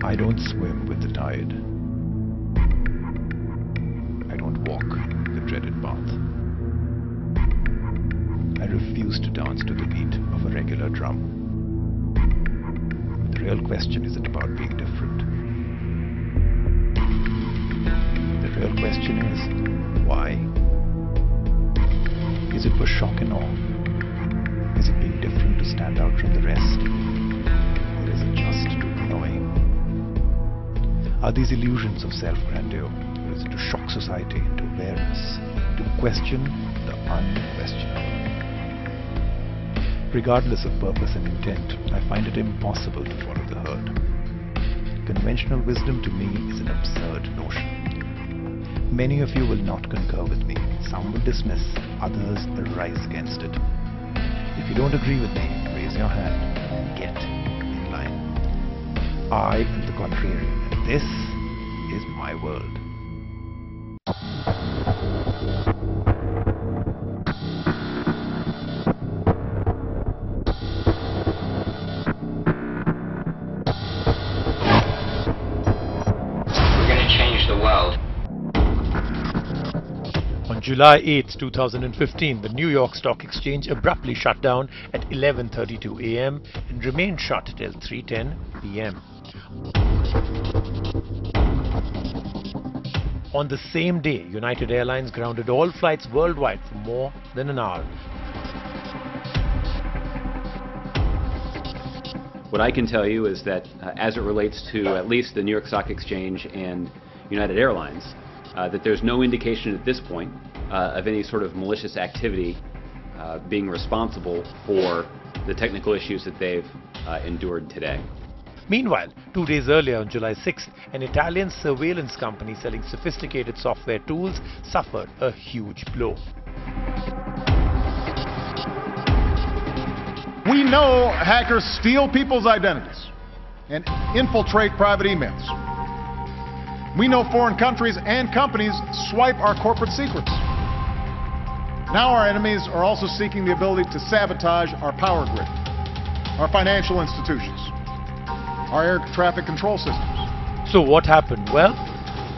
I don't swim with the tide. I don't walk the dreaded path. I refuse to dance to the beat of a regular drum. The real question isn't about being different. The real question is, why? Is it for shock and awe? Is it being different to stand out from the rest? Or is it just too annoying? Are these illusions of self-grandeur, or is it to shock society into awareness, to question the unquestionable? Regardless of purpose and intent, I find it impossible to follow the herd. Conventional wisdom to me is an absurd notion. Many of you will not concur with me. Some will dismiss, others will rise against it. If you don't agree with me, raise your hand and get in line. I am the Contrarian, and this is my world. On July 8, 2015, the New York Stock Exchange abruptly shut down at 11:32 a.m. and remained shut till 3:10 p.m. On the same day, United Airlines grounded all flights worldwide for more than an hour. What I can tell you is that as it relates to at least the New York Stock Exchange and United Airlines, that there's no indication at this point of any sort of malicious activity being responsible for the technical issues that they've endured today. Meanwhile, 2 days earlier on July 6th, an Italian surveillance company selling sophisticated software tools suffered a huge blow. We know hackers steal people's identities and infiltrate private emails. We know foreign countries and companies swipe our corporate secrets. Now our enemies are also seeking the ability to sabotage our power grid, our financial institutions, our air traffic control systems. So what happened? Well,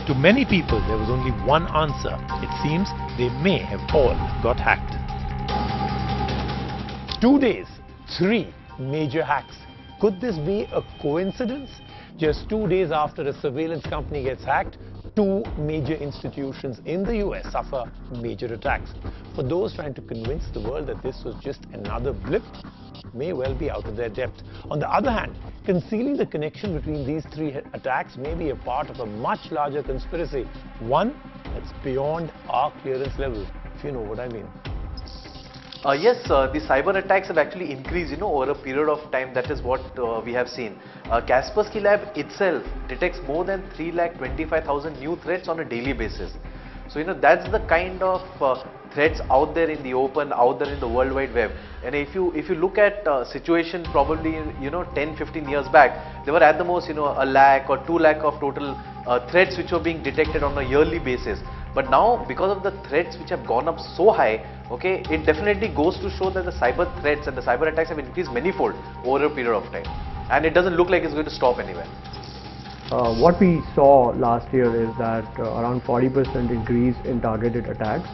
to many people there was only one answer. It seems they may have all got hacked. 2 days, 3 major hacks. Could this be a coincidence? Just 2 days after a surveillance company gets hacked, 2 major institutions in the US suffer major attacks. For those trying to convince the world that this was just another blip, may well be out of their depth. On the other hand, concealing the connection between these 3 attacks may be a part of a much larger conspiracy, one that's beyond our clearance level, if you know what I mean. Yes, the cyber attacks have actually increased, over a period of time. That is what we have seen. Kaspersky Lab itself detects more than 3,25,000 new threats on a daily basis. So, that's the kind of threats out there in the open, out there in the World Wide Web. And if you look at situation probably 10-15 years back, there were at the most a lakh or 2 lakh of total threats which were being detected on a yearly basis. But now, because of the threats which have gone up so high, okay, it definitely goes to show that the cyber threats and the cyber attacks have increased manifold over a period of time. And it doesn't look like it's going to stop anywhere. What we saw last year is that around 40% increase in targeted attacks.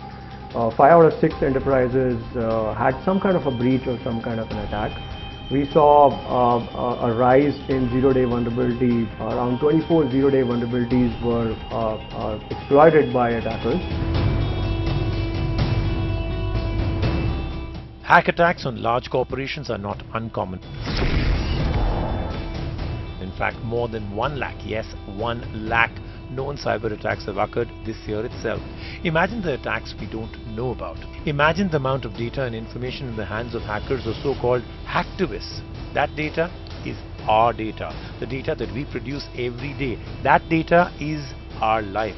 5 out of 6 enterprises had some kind of a breach or some kind of an attack. We saw a rise in zero-day vulnerability. Around 24 zero-day vulnerabilities were exploited by attackers. Hack attacks on large corporations are not uncommon. In fact, more than 1 lakh, yes, 1 lakh known cyber attacks have occurred this year itself. Imagine the attacks we don't know about. Imagine the amount of data and information in the hands of hackers or so-called hacktivists. That data is our data, the data that we produce every day. That data is our life.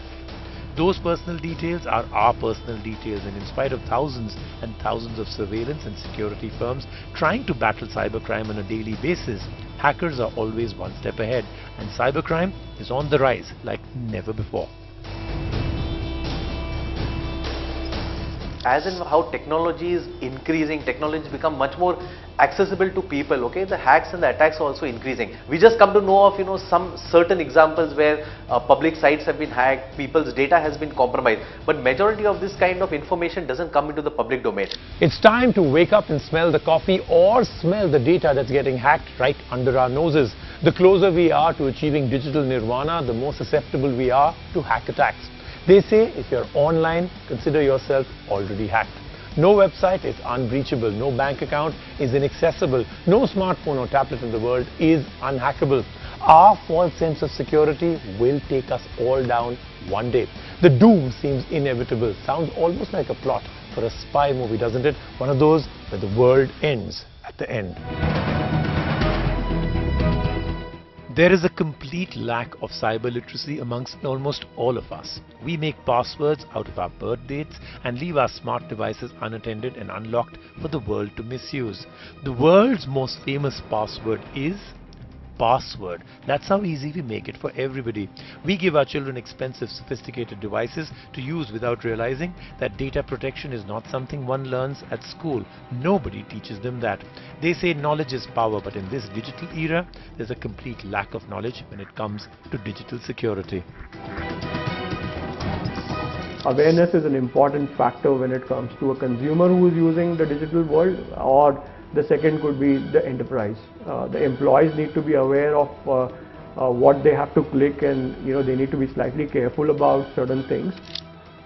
Those personal details are our personal details, and in spite of thousands and thousands of surveillance and security firms trying to battle cybercrime on a daily basis, hackers are always one step ahead, and cybercrime is on the rise like never before. as in how technology is increasing, technology become much more accessible to people, okay, the hacks and the attacks are also increasing. We just come to know of, some certain examples where public sites have been hacked, people's data has been compromised, but majority of this kind of information doesn't come into the public domain. It's time to wake up and smell the coffee or smell the data that's getting hacked right under our noses. The closer we are to achieving digital nirvana, the more susceptible we are to hack attacks. They say if you're online, consider yourself already hacked. No website is unreachable, no bank account is inaccessible, no smartphone or tablet in the world is unhackable. Our false sense of security will take us all down one day. The doom seems inevitable, sounds almost like a plot for a spy movie, doesn't it? One of those where the world ends at the end. There is a complete lack of cyber literacy amongst almost all of us. We make passwords out of our birth dates and leave our smart devices unattended and unlocked for the world to misuse. The world's most famous password is password. That's how easy we make it for everybody. We give our children expensive, sophisticated devices to use without realizing that data protection is not something one learns at school. Nobody teaches them that. They say knowledge is power, but in this digital era, there's a complete lack of knowledge when it comes to digital security. Awareness is an important factor when it comes to a consumer who is using the digital world, or the second could be the enterprise. The employees need to be aware of what they have to click, and they need to be slightly careful about certain things.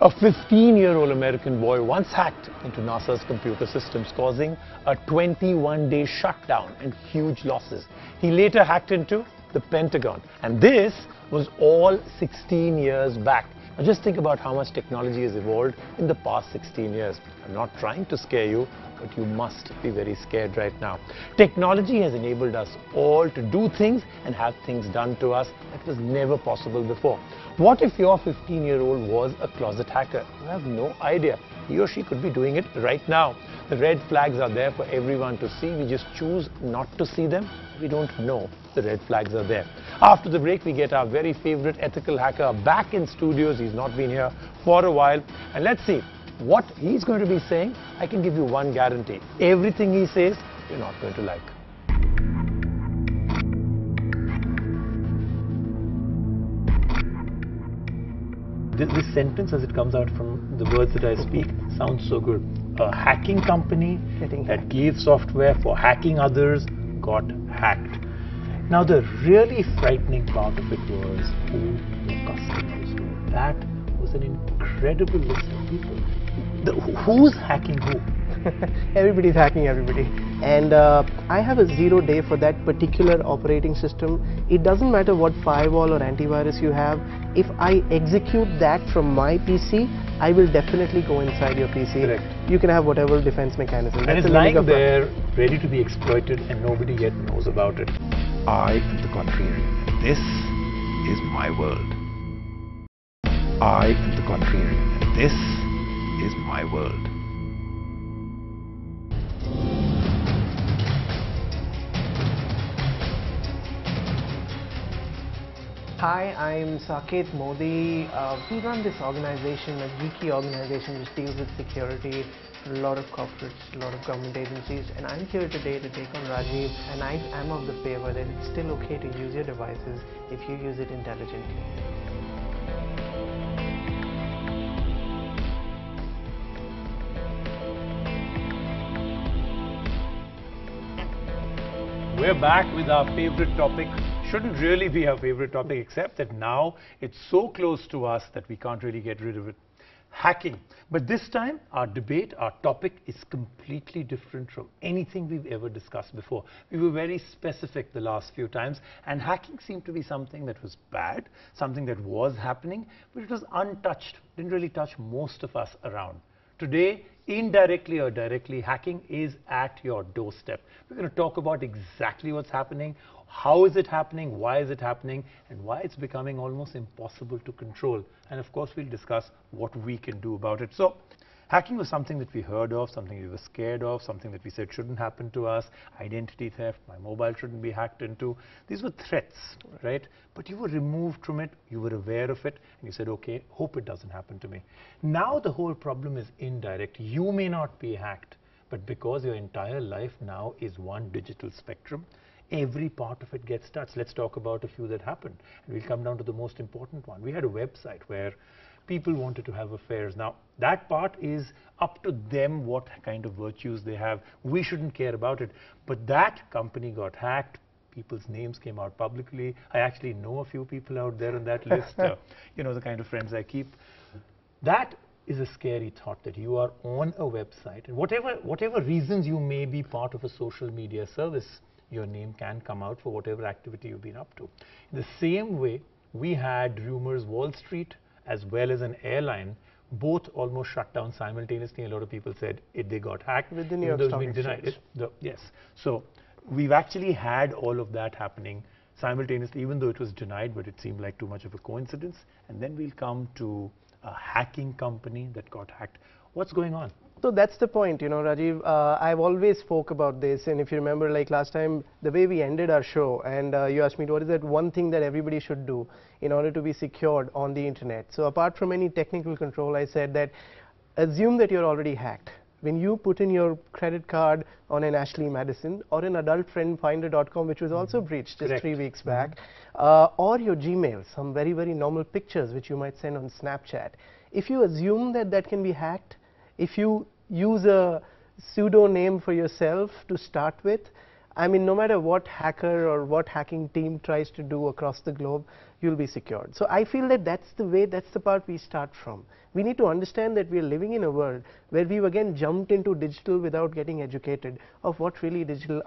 A 15-year-old American boy once hacked into NASA's computer systems, causing a 21-day shutdown and huge losses. He later hacked into the Pentagon, and this was all 16 years back. Now just think about how much technology has evolved in the past 16 years. I'm not trying to scare you, but you must be very scared right now. Technology has enabled us all to do things and have things done to us that was never possible before. What if your 15-year-old was a closet hacker? You have no idea. He or she could be doing it right now. The red flags are there for everyone to see. We just choose not to see them. We don't know the red flags are there. After the break, we get our very favorite ethical hacker back in studios. He's not been here for a while. And let's see what he's going to be saying. I can give you one guarantee. Everything he says, you're not going to like. This sentence, as it comes out from the words that I speak, sounds so good. A hacking company that gave software for hacking others got hacked. Now the really frightening part of it was who the customers were. That was an incredible list of people. Who's hacking who? Everybody's hacking everybody, and I have a 0 day for that particular operating system. It doesn't matter what firewall or antivirus you have. If I execute that from my PC, I will definitely go inside your PC. Correct. You can have whatever defense mechanism. And it's lying there, ready to be exploited, and nobody yet knows about it. I am the Contrarian. This is my world. I am the Contrarian. This is my world. Hi, I'm Saket Modi. We run this organization, a geeky organization which deals with security for a lot of corporates, a lot of government agencies, and I'm here today to take on Rajiv, and I am of the favor that it's still okay to use your devices if you use it intelligently. We're back with our favorite topic. Shouldn't really be our favorite topic, except that now it's so close to us that we can't really get rid of it. Hacking. But this time, our debate, our topic is completely different from anything we've ever discussed before. We were very specific the last few times, and hacking seemed to be something that was bad, something that was happening, but it was untouched, didn't really touch most of us around. Today, indirectly or directly, hacking is at your doorstep. We're going to talk about exactly what's happening, how is it happening, why is it happening, and why it's becoming almost impossible to control. And of course, we'll discuss what we can do about it. So, Hacking was something that we heard of, something we were scared of, something that we said shouldn't happen to us. Identity theft, my mobile shouldn't be hacked into. These were threats, right? But you were removed from it, you were aware of it, and you said, okay, hope it doesn't happen to me. Now the whole problem is indirect. You may not be hacked, but because your entire life now is one digital spectrum, every part of it gets touched. Let's talk about a few that happened. And we'll come down to the most important one. We had a website where people wanted to have affairs. Now, that part is up to them what kind of virtues they have. We shouldn't care about it. But that company got hacked. People's names came out publicly. I actually know a few people out there on that list, you know, the kind of friends I keep. That is a scary thought, that you are on a website, and whatever reasons you may be part of a social media service, your name can come out for whatever activity you've been up to. In the same way, we had rumors Wall Street as well as an airline both almost shut down simultaneously. A lot of people said they got hacked. With the New York Stock Exchange. Yes. So we've actually had all of that happening simultaneously, even though it was denied, but it seemed like too much of a coincidence. And then we'll come to a hacking company that got hacked. What's going on? So that's the point, you know, Rajiv. I've always spoke about this, and if you remember, like last time, the way we ended our show, and you asked me, what is that one thing that everybody should do in order to be secured on the internet? So apart from any technical control, I said that assume that you're already hacked. When you put in your credit card on an Ashley Madison or an adultfriendfinder.com, which was also breached just 3 weeks back, or your Gmail, some very, very normal pictures which you might send on Snapchat, if you assume that that can be hacked, if you use a pseudo name for yourself to start with, I mean, no matter what hacker or what hacking team tries to do across the globe, you'll be secured. So I feel that that's the way, that's the part we start from. We need to understand that we are living in a world where we've again jumped into digital without getting educated of what really digital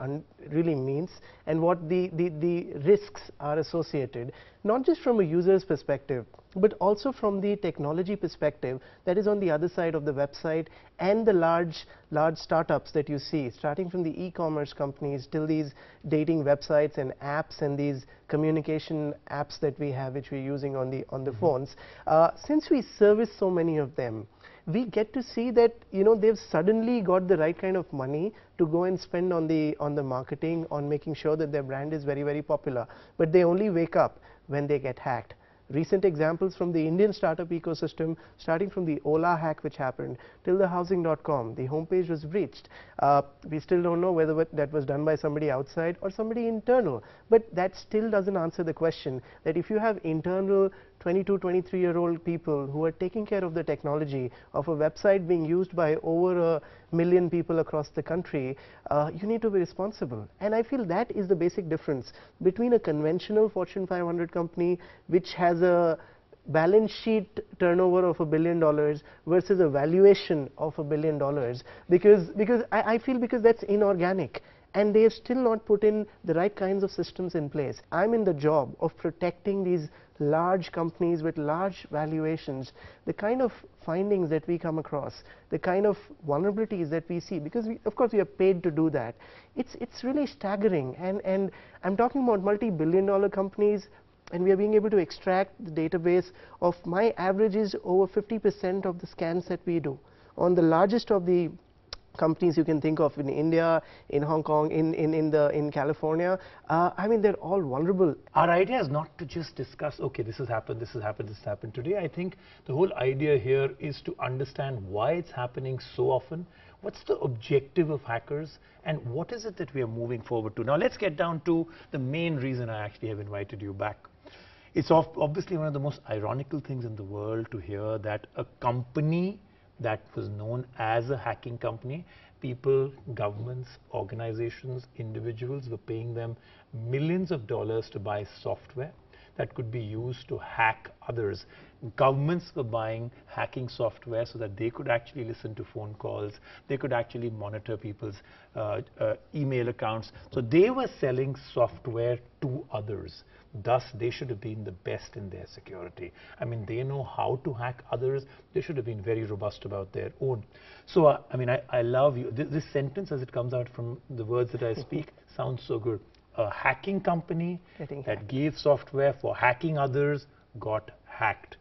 really means and what the risks are associated, not just from a user's perspective, but also from the technology perspective that is on the other side of the website and the large startups that you see, starting from the e-commerce companies till these dating websites and apps and these communication apps that we have, which we're using on the phones. Since we service so many of them, we get to see that, you know, they've suddenly got the right kind of money to go and spend on the marketing, on making sure that their brand is very, very popular. But they only wake up when they get hacked. Recent examples from the Indian startup ecosystem, starting from the Ola hack which happened till the housing.com, the homepage was breached. We still don't know whether that was done by somebody outside or somebody internal, but that still doesn't answer the question that if you have internal 22, 23-year-old people who are taking care of the technology of a website being used by over 1 million people across the country, you need to be responsible. And I feel that is the basic difference between a conventional Fortune 500 company which has a balance sheet turnover of $1 billion versus a valuation of $1 billion, because I feel because that's inorganic. And they have still not put in the right kinds of systems in place. I'm in the job of protecting these large companies with large valuations, the kind of findings that we come across, the kind of vulnerabilities that we see, because of course we are paid to do that. It's really staggering, and I'm talking about multi-billion-dollar companies, and we are being able to extract the database of my average is over 50% of the scans that we do on the largest of the companies you can think of in India, in Hong Kong, in California. I mean, they're all vulnerable. Our idea is not to just discuss, okay, this has happened, this has happened, this has happened today. I think the whole idea here is to understand why it's happening so often, what's the objective of hackers, and what is it that we are moving forward to. Now let's get down to the main reason I actually have invited you back. It's obviously one of the most ironical things in the world to hear that a company that was known as a hacking company, people, governments, organizations, individuals were paying them millions of dollars to buy software that could be used to hack others. Governments were buying hacking software so that they could actually listen to phone calls, they could actually monitor people's email accounts. So they were selling software to others. Thus, they should have been the best in their security. I mean, they know how to hack others. They should have been very robust about their own. So, I mean, I love you. This sentence, as it comes out from the words that I speak, sounds so good. A hacking company that gave software for hacking others got hacked.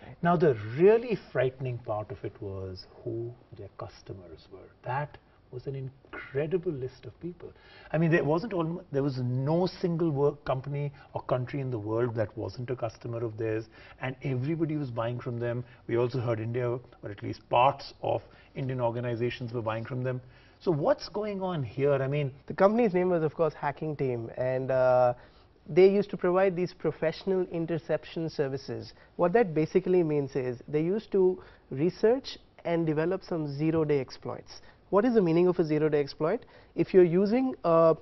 Right. Now, the really frightening part of it was who their customers were. That was an incredible list of people. I mean, there was no single company or country in the world that wasn't a customer of theirs, and everybody was buying from them. We also heard India, or at least parts of Indian organizations were buying from them. So what's going on here? I mean, the company's name was, of course, Hacking Team, and they used to provide these professional interception services. What that basically means is they used to research and develop some zero-day exploits. What is the meaning of a zero-day exploit? If you're using a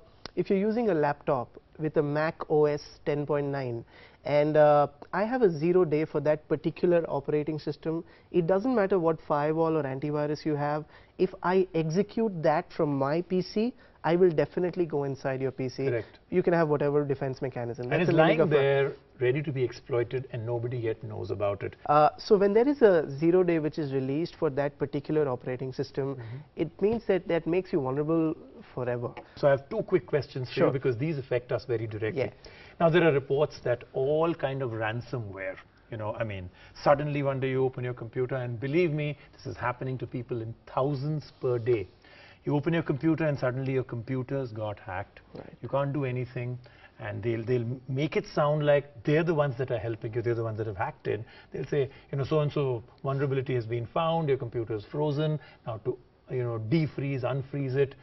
laptop with a Mac OS 10.9 and I have a 0 day for that particular operating system, it doesn't matter what firewall or antivirus you have. If I execute that from my PC, I will definitely go inside your PC. Correct. You can have whatever defense mechanism. And it's lying there, ready to be exploited, and nobody yet knows about it. So when there is a 0 day which is released for that particular operating system, it means that that makes you vulnerable forever. So I have two quick questions for you, because these affect us very directly. Now, there are reports that all kind of ransomware, you know, I mean, suddenly one day you open your computer, and believe me, this is happening to people in thousands per day. You open your computer and suddenly your computer's got hacked. You can't do anything, and they'll make it sound like they're the ones that are helping you, they're the ones that have hacked it. They'll say, you know, so-and-so vulnerability has been found, your computer's frozen, now to, you know, defreeze, unfreeze it,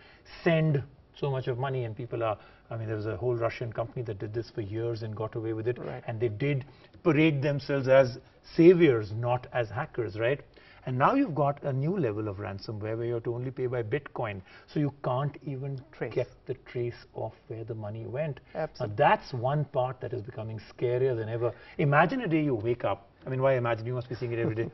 send so much of money, and people are, I mean, there was a whole Russian company that did this for years and got away with it, and they did parade themselves as saviors, not as hackers, right? And now you've got a new level of ransomware where you have to only pay by Bitcoin, so you can't even get the trace of where the money went. Now, that's one part that is becoming scarier than ever. Imagine a day you wake up. I mean, why imagine? You must be seeing it every day.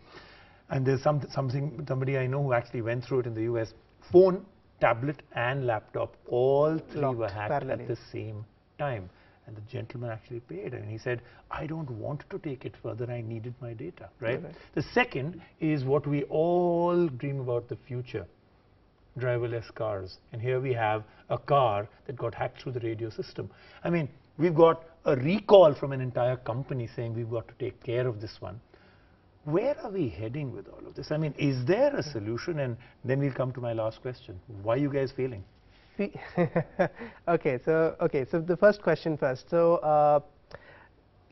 And there's somebody I know who actually went through it in the US. Phone, tablet, and laptop, all three were hacked at the same time. And the gentleman actually paid, and he said, I don't want to take it further, I needed my data, right? The second is what we all dream about, the future, driverless cars. And here we have a car that got hacked through the radio system. I mean, we've got a recall from an entire company saying we've got to take care of this one. Where are we heading with all of this? I mean, is there a solution? And then we'll come to my last question. Why are you guys failing? Okay, so the first question first. So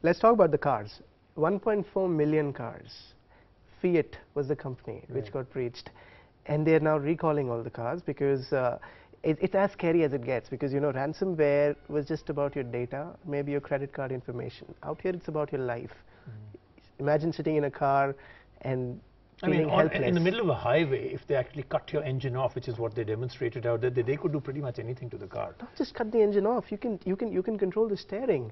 let's talk about the cars. 1.4 million cars. Fiat was the company which got breached, and they're now recalling all the cars because it's as scary as it gets, because, you know, ransomware was just about your data, maybe your credit card information. Out here it's about your life. Imagine sitting in a car and I mean, in the middle of a highway, if they actually cut your engine off, which is what they demonstrated out there, they could do pretty much anything to the car. Not just cut the engine off, you can control the steering.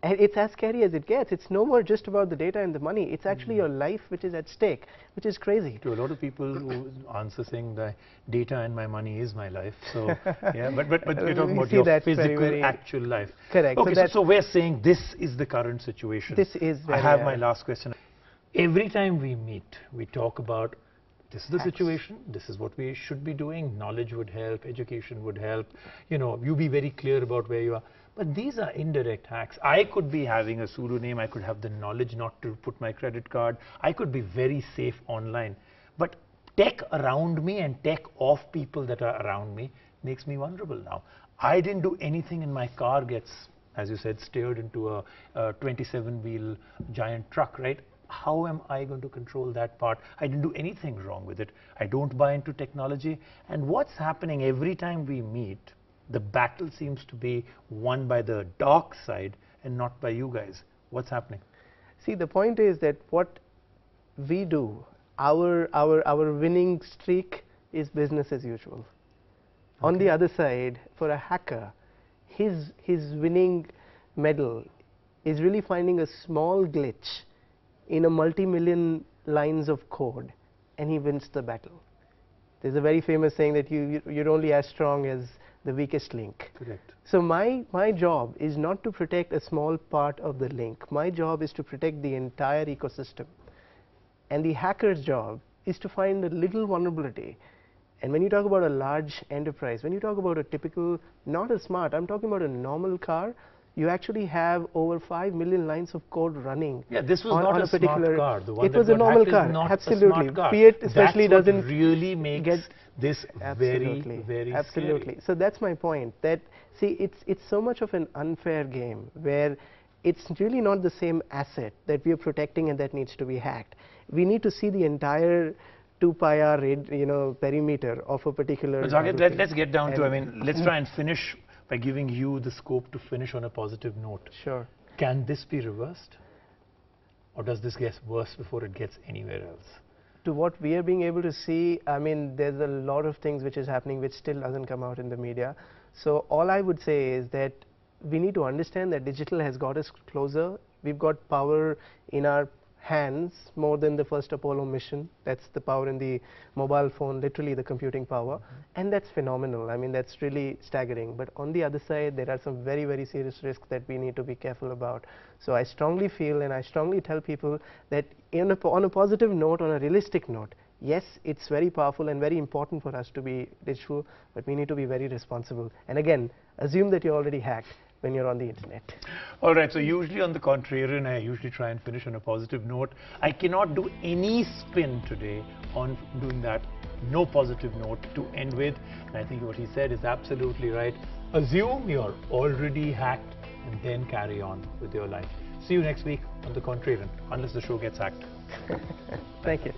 And it's as scary as it gets. It's no more just about the data and the money. It's actually your life which is at stake, which is crazy. To a lot of people who answer saying the data and my money is my life. So yeah, but we're talking about your physical, actual life. Correct. Okay, so we're saying this is the current situation. This is I have my last question. Every time we meet, we talk about this is the situation, this is what we should be doing, knowledge would help, education would help, you know, you be very clear about where you are. But these are indirect hacks. I could be having a pseudonym, I could have the knowledge not to put my credit card, I could be very safe online. But tech around me and tech of people that are around me makes me vulnerable now. I didn't do anything and my car gets, as you said, steered into a 27-wheel giant truck, right? How am I going to control that part? I didn't do anything wrong with it. I don't buy into technology. And what's happening every time we meet, the battle seems to be won by the dark side and not by you guys. What's happening? See, the point is that what we do, our winning streak is business as usual. On the other side, for a hacker, his winning medal is really finding a small glitch in a multi-million lines of code, and he wins the battle. There's a very famous saying that you're only as strong as the weakest link. Correct. So my job is not to protect a small part of the link. My job is to protect the entire ecosystem. And the hacker's job is to find a little vulnerability. And when you talk about a large enterprise, when you talk about a typical, not a smart, I'm talking about a normal car, you actually have over 5 million lines of code running. Yeah, this was on, not on a particular smart car. The one it that was a got normal hacked is car. not Absolutely. a smart car. Fiat especially That's what doesn't really makes get this absolutely, very absolutely. scary. So that's my point. That see, it's so much of an unfair game where it's really not the same asset that we are protecting and that needs to be hacked. We need to see the entire 2 pi r perimeter of a particular. But Saket, let's get down to. I mean, let's try and finish by giving you the scope to finish on a positive note. Sure. Can this be reversed, or does this get worse before it gets anywhere else? To what we are being able to see, I mean, there's a lot of things which is happening which still doesn't come out in the media. So all I would say is that we need to understand that digital has got us closer. We've got power in our hands more than the first Apollo mission. That's the power in the mobile phone, literally the computing power. And that's phenomenal. I mean, that's really staggering. But on the other side, there are some very, very serious risks that we need to be careful about. So I strongly feel and I strongly tell people that on a positive note, on a realistic note, yes, it's very powerful and very important for us to be digital, but we need to be very responsible. And again, assume that you're already hacked when you're on the internet. All right, so usually on the Contrarian, I usually try and finish on a positive note. I cannot do any spin today on doing that. No positive note to end with. And I think what he said is absolutely right. Assume you're already hacked and then carry on with your life. See you next week on the Contrarian, unless the show gets hacked. Thank you.